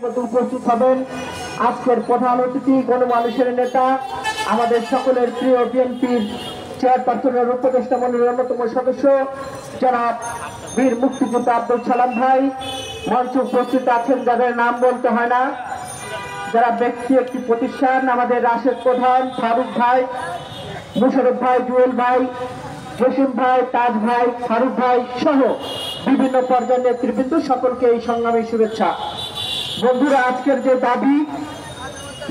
মতো উপস্থিত হবেন আজকের প্রধান অতিথি গণমানুষের নেতা আমাদের সকলের প্রিয় বিএনপির চেয়ারপারসনের উপদেষ্টা মণ্ডলীর অন্যতম সদস্য জনাব বীর মুক্তিযোদ্ধা আব্দুল সালাম ভাই। মঞ্চে উপস্থিত আছেন যাদের নাম বলতে হয় না, যারা ব্যক্তি একটি প্রতিষ্ঠান, আমাদের রাশেদ প্রধান, ফারুক ভাই, মুশারফ ভাই, জুয়েল ভাই, জসিম ভাই, তাজ ভাই, ফারুক ভাই সহ বিভিন্ন পর্যায়ের নেতৃবৃন্দ, সকলকে এই সংগ্রামী শুভেচ্ছা। বন্ধুরা, আজকের যে দাবি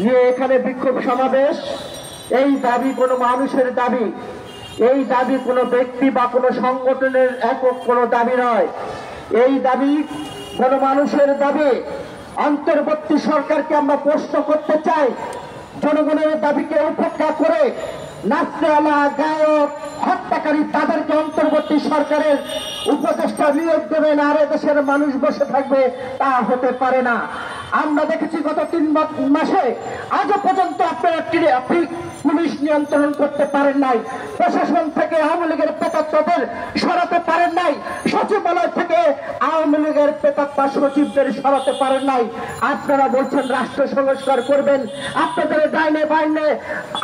নিয়ে এখানে বিক্ষোভ সমাবেশ, এই দাবি কোনো মানুষের দাবি, এই দাবি কোনো ব্যক্তি বা কোনো সংগঠনের একক কোনো দাবি নয়। এই দাবি কোনো মানুষের দাবি। অন্তর্বর্তী সরকারকে আমরা প্রশ্ন করতে চাই, জনগণের দাবিকে উপেক্ষা করে নাচওয়ালা, গায়ক, হত্যাকারী তাদেরকে অন্তর্বর্তী সরকারের উপদেষ্টা নিয়োগ দেবেন আর এদেশের মানুষ বসে থাকবে, তা হতে পারে না। আমরা দেখেছি গত 3 মাসে আজও পর্যন্ত আপনারা পুলিশ নিয়ন্ত্রণ করতে পারেন নাই, প্রশাসন থেকে আওয়ামী লীগের প্রেতাত্মাদের সরাতে পারেন নাই, সচিবালয় থেকে আওয়ামী লীগের প্রেতাত্মা সচিবদের সরাতে পারেন নাই। আপনারা বলছেন রাষ্ট্র সংস্কার করবেন, আপনাদের ডাইনে বাইনে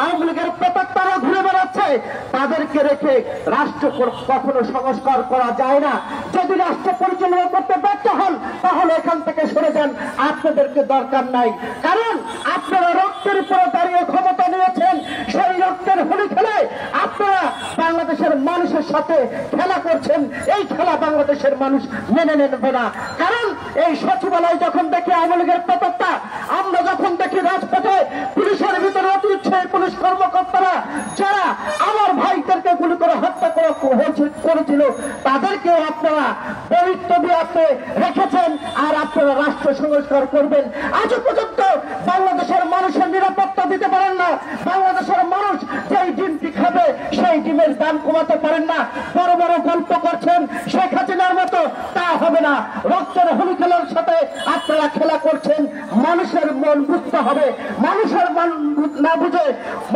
আওয়ামী লীগের প্রেতাত্মারা ঘুরে বেড়াচ্ছে, তাদেরকে রেখে রাষ্ট্র কখনো সংস্কার করা যায় না। যদি রাষ্ট্র পরিচালনা করতে ব্যর্থ হন তাহলে এখান থেকে সরে যান, আপনাদেরকে দরকার নাই। কারণ আপনারা রক্তের উপরে দাঁড়িয়ে ক্ষমতা নিয়েছেন, সেই রক্তের হোলি খেলে আপনারা বাংলাদেশের মানুষের সাথে খেলা করছেন। এই খেলা বাংলাদেশের মানুষ মেনে নেবে না। কারণ এই সচিবালয় যখন দেখি আওয়ামী লীগের প্রেতাত্মা, আমরা যখন দেখি রাজপথে পুলিশের ভিতরে অতিরিক্ত পুলিশ কর্মকর্তারা যারা আমার ভাইদেরকে গুলি করে হত্যা করেছিল, তাদেরকে আপনারা পবিত্র দিয়ে আপনি রেখেছেন আর আপনারা রাষ্ট্র সংস্কার করবেন। আজও পর্যন্ত বাংলাদেশের মানুষের নিরাপত্তা দিতে পারেন না। বাংলাদেশের মানুষ যেই ডিমটি খাবে সেই ডিমের দাম কমাতে পারেন না। বড় বড় গল্প করছেন শেখ হাসিনার মতো, তা হবে না। রক্তের হোলি খেলার সাথে আপনারা খেলা করছেন। মানুষের মন বুঝতে হবে, মানুষের মন না বুঝে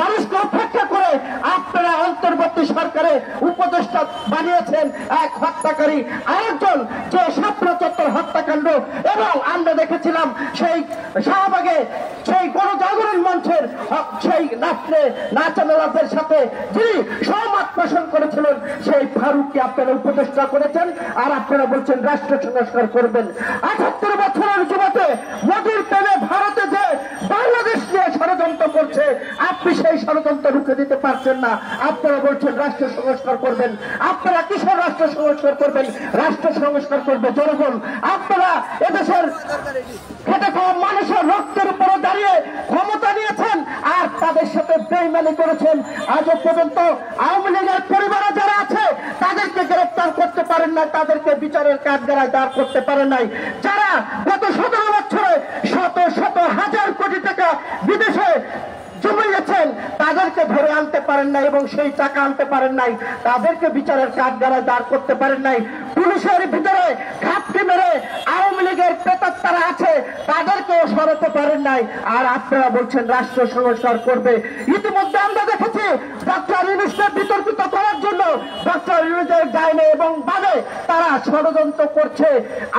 মানুষকে অপেক্ষা করে আপনারা অন্তর্বর্তী সরকারে উপদেষ্টা বানিয়েছেন এক হত্যাকারী, আরেকজন যে শাপলা চত্বর হত্যাকাণ্ড। এবং আমরা দেখেছিলাম সেই শাহবাগে সেই গণজাগরণ মঞ্চের সেই নাচানালাদের সাথে যিনি সহমত পোষণ করেছিলেন, সেই ফারুককে আপনারা উপদেষ্টা করেছেন আর আপনারা বলছেন রাষ্ট্র সংস্কার করবেন। 78 বছরের যুবকে মোদির প্রেমে ভারতে যে বাংলাদেশ নিয়ে ষড়যন্ত্র করছে, আপনি সেই ষড়যন্ত্র রুখে দিতে পারছেন না। আপনারা বলছেন রাষ্ট্র সংস্কার করবেন। আপনারা কিসের রাষ্ট্র সংস্কার করবেন? রাষ্ট্র সংস্কার করবে জনগণ। আপনারা এদেশের খেটে খাওয়া মানুষের রক্তের উপরে দাঁড়িয়ে ক্ষমতা নিয়েছেন আর তাদের সাথে বেইমানি করেছেন। আজও পর্যন্ত আওয়ামী লীগের পরিবারে যারা আছে তাদেরকে গ্রেফতার করতে পারেন না, তাদেরকে বিচারের কাঠগড়ায় দাঁড় করতে পারেন নাই। যারা গত 17 বছরে শত শত হাজার কোটি টাকা বিদেশে জমিয়েছেন, তাদেরকে ধরে আনতে পারেন নাই এবং সেই টাকা আনতে পারেন নাই, তাদেরকে বিচারের কাঠগড়ায় দাঁড় করতে পারেন নাই। পুলিশের ভিতরে ঘাপটি মেরে আওয়ামী লীগের প্রেতাত্মারা আছে, তাদেরকেও সরাতে পারেন নাই আর আপনারা বলছেন রাষ্ট্র সংস্কার করবে। ইতিমধ্যে আমরা দেখেছি ডক্টর ইউনূসকে বিতর্কিত করার জন্য ডক্টর ইউনূসের ডাইনে এবং বামে তারা ষড়যন্ত্র করছে।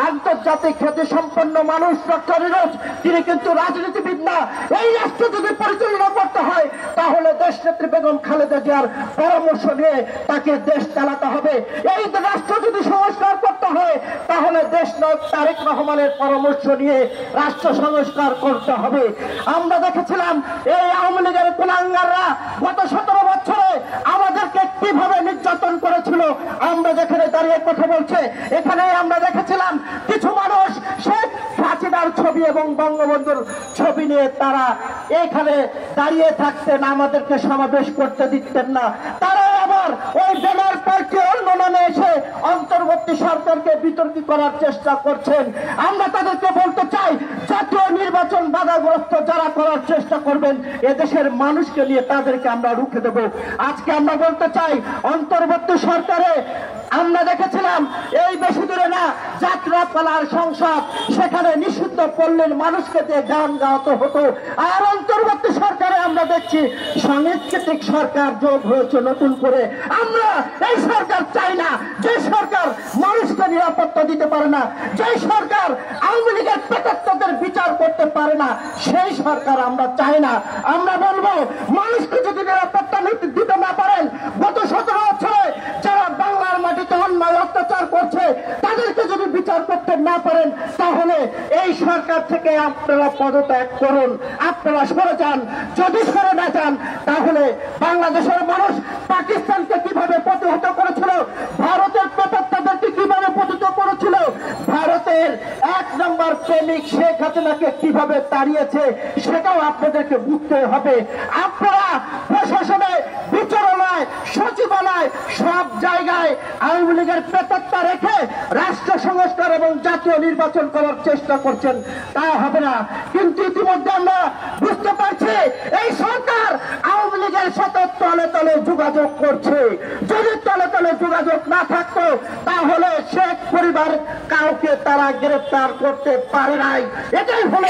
আন্তর্জাতিক খ্যাতি সম্পন্ন মানুষ ডক্টর ইউনূস, তিনি কিন্তু রাজনীতিবিদ না। এই রাষ্ট্র যদি পরিচালনা করতে হয় তাহলে দেশনেত্রী বেগম খালেদা জিয়ার পরামর্শ নিয়ে তাকে দেশ চালাতে হবে। এই রাষ্ট্র যদি সংস্কার করতে হয় তাহলে দেশনায়ক তারেক রহমানের পরামর্শ নিয়ে রাষ্ট্র সংস্কার করতে হবে। আমরা দেখেছিলাম এই আওয়ামী লীগের কুলাঙ্গাররা গত 17 বছরে আমাদেরকে কিভাবে নির্যাতন করেছিল। আমরা যেখানে দাঁড়িয়ে কথা বলছে এখানে আমরা দেখেছিলাম কিছু মানুষ শেখ হাসিনার ছবি এবং বঙ্গবন্ধুর ছবি নিয়ে তারা এখানে দাঁড়িয়ে থাকতেন, আমাদেরকে সমাবেশ করতে দিতেন না। তারা আবার ওই ব্যানার পার্টি আন্দোলনে এসে অন্তর্বর্তী সরকারকে বিতর্কিত করার চেষ্টা করছেন। আমরা তাদেরকে বলতে চাই, জাতীয় নির্বাচন বাধা অন্যায়গ্রস্ত যারা করার চেষ্টা করবেন এদেশের মানুষকে নিয়ে তাদেরকে আমরা রুখে দেব। আজকে আমরা বলতে চাই, অন্তর্বর্তী সরকারে আমরা দেখেছিলাম এই বেশি দূরে না যাত্রাপালার সংসদ, সেখানে নিষিদ্ধ পল্লীর মানুষকে দিয়ে গান গাওয়াতে হতো। আর অন্তর্বর্তী সরকারে আমরা দেখছি সাংস্কৃতিক সরকার যোগ হয়েছে নতুন করে। আমরা এই সরকার চাই না যে সরকার মানুষকে নিরাপত্তা দিতে পারে না, যে সরকার আওয়ামী লীগের প্রেতাত্মাদের বিচার করতে পারে না, সেই সরকার আমরা চাই না। আমরা বলবো, মানুষকে যদি নিরাপত্তা দিতে না পারেন, গত 17 বছরে যারা বাংলার মাটিতে অন্যায় অত্যাচার করছে তাদেরকে যদি বিচার করতে না পারেন, তাহলে এই সরকার থেকে আপনারা পদত্যাগ করুন, আপনারা সরে যান। যদি সরে না যান, তাহলে বাংলাদেশের মানুষ পাকিস্তানকে কিভাবে প্রতিহত করেছিল, ভারতের প্রেতাত্মাদেরকে কিভাবে প্রতিহত করেছিল, ভারতের 1 নম্বর প্রেমিক শেখ হাসিনাকে কিভাবে তাড়িয়েছে, সেটাও আপনাদেরকে বুঝতে হবে। আপনারা প্রশাসনে, বিচারালয়, সচিবালয় সব জায়গায় আওয়ামী লীগের প্রেতাত্মা রেখে রাষ্ট্র সংস্কার এবং জাতীয় নির্বাচন করার চেষ্টা করছেন, তা হবে না। কিন্তু ইতিমধ্যে আমরা বুঝতে পারছি এই সরকার আওয়ামী লীগের সাথে তলে তলে যোগাযোগ করছে। যদি তলে তলে যোগাযোগ না থাকতো, তাহলে শেখ পরিবার কাউকে তারা গ্রেফতার করতে পারে নাই। এটাই হলো